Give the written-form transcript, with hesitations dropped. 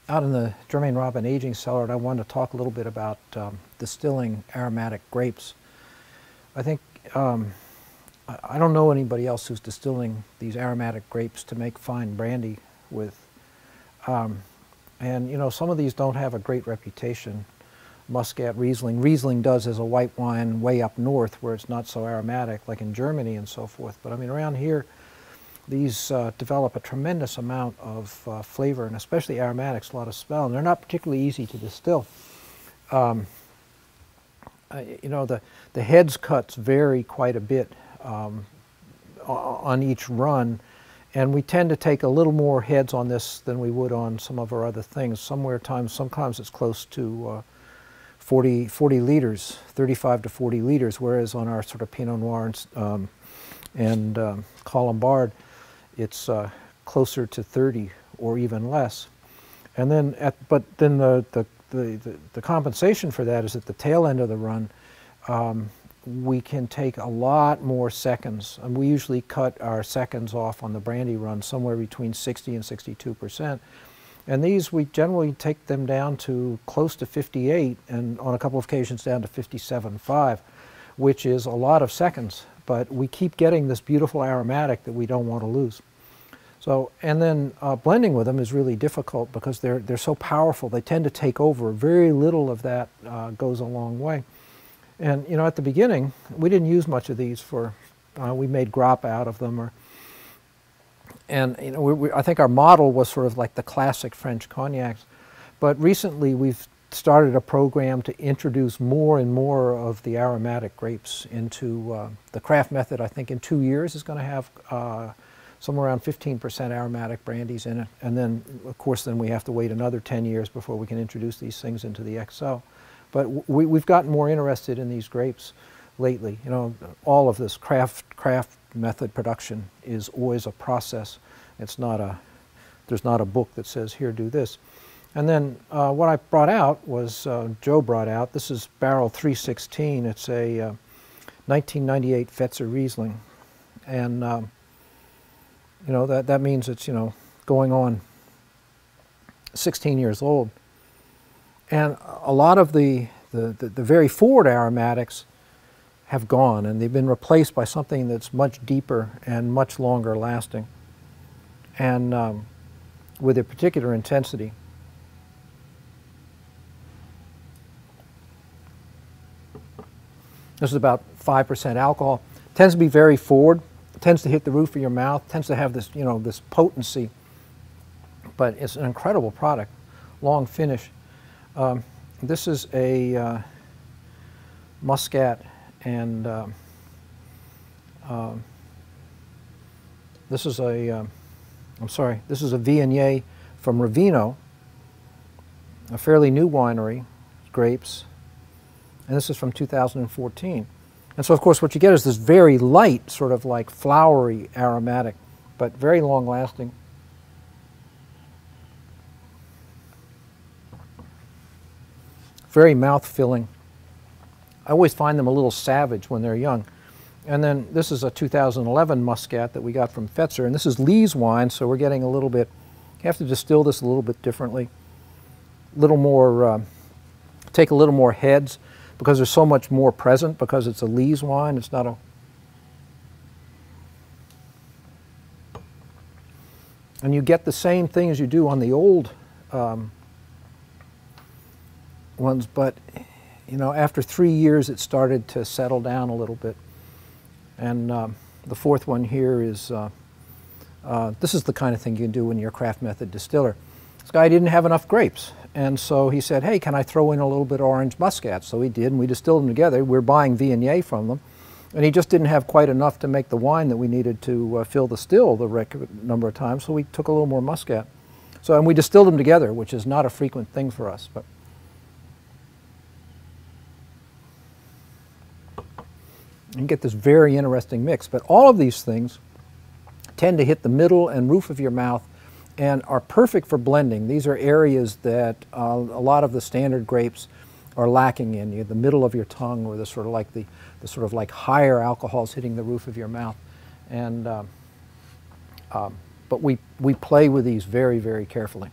out in the Germain Robin aging cellar, and I wanted to talk a little bit about distilling aromatic grapes. I think I don't know anybody else who's distilling these aromatic grapes to make fine brandy with. And you know, some of these don't have a great reputation. Muscat, Riesling. Riesling does as a white wine way up north where it's not so aromatic, like in Germany and so forth. But I mean, around here, these develop a tremendous amount of flavor, and especially aromatics, a lot of smell, and they're not particularly easy to distill. You know, the heads cuts vary quite a bit on each run, and we tend to take a little more heads on this than we would on some of our other things. Sometimes it's close to 40 liters, 35 to 40 liters, whereas on our sort of Pinot Noir and Colombard, it's closer to 30 or even less. And then, but then the compensation for that is at the tail end of the run, we can take a lot more seconds. And we usually cut our seconds off on the brandy run somewhere between 60 and 62%. And these, we generally take them down to close to 58, and on a couple of occasions down to 57.5, which is a lot of seconds. But we keep getting this beautiful aromatic that we don't want to lose. So, and then blending with them is really difficult because they're so powerful. They tend to take over. Very little of that goes a long way. And you know, at the beginning, we didn't use much of these for. We made grappa out of them, and you know, I think our model was sort of like the classic French cognacs. But recently, we've started a program to introduce more and more of the aromatic grapes into the craft method. I think in 2 years is going to have somewhere around 15% aromatic brandies in it. And then, of course, then we have to wait another 10 years before we can introduce these things into the XO. But we've gotten more interested in these grapes lately. You know, all of this craft method production is always a process. It's not there's not a book that says, here, do this. And then what I brought out was, Joe brought out, this is barrel 316. It's a 1998 Fetzer Riesling. And, you know, that means it's, you know, going on 16 years old. And a lot of the very forward aromatics have gone, and they've been replaced by something that's much deeper and much longer lasting, and with a particular intensity. This is about 5% alcohol. Tends to be very forward. Tends to hit the roof of your mouth. Tends to have this, you know, this potency. But it's an incredible product. Long finish. This is a Muscat, and this is a, I'm sorry, this is a Viognier from Ravino, a fairly new winery, grapes, and this is from 2014. And so, of course, what you get is this very light, sort of like flowery aromatic, but very long lasting. Very mouth-filling. I always find them a little savage when they're young. And then this is a 2011 Muscat that we got from Fetzer, and this is Lee's wine, so we're getting a little bit, you have to distill this a little bit differently. A little more, take a little more heads, because there's so much more present, because it's a Lee's wine, it's not a... And you get the same thing as you do on the old ones, but you know, after 3 years it started to settle down a little bit. And the fourth one here is, this is the kind of thing you can do when you're a craft method distiller. This guy didn't have enough grapes, and so he said, hey, can I throw in a little bit of orange muscat? So he did, and we distilled them together. We're buying Viognier from them, and he just didn't have quite enough to make the wine that we needed to fill the still the record number of times, so we took a little more muscat. So, and we distilled them together, which is not a frequent thing for us. But you get this very interesting mix. But all of these things tend to hit the middle and roof of your mouth and are perfect for blending. These are areas that a lot of the standard grapes are lacking in. The middle of your tongue, or the sort of like the sort of like higher alcohols hitting the roof of your mouth. And but we play with these very, very carefully.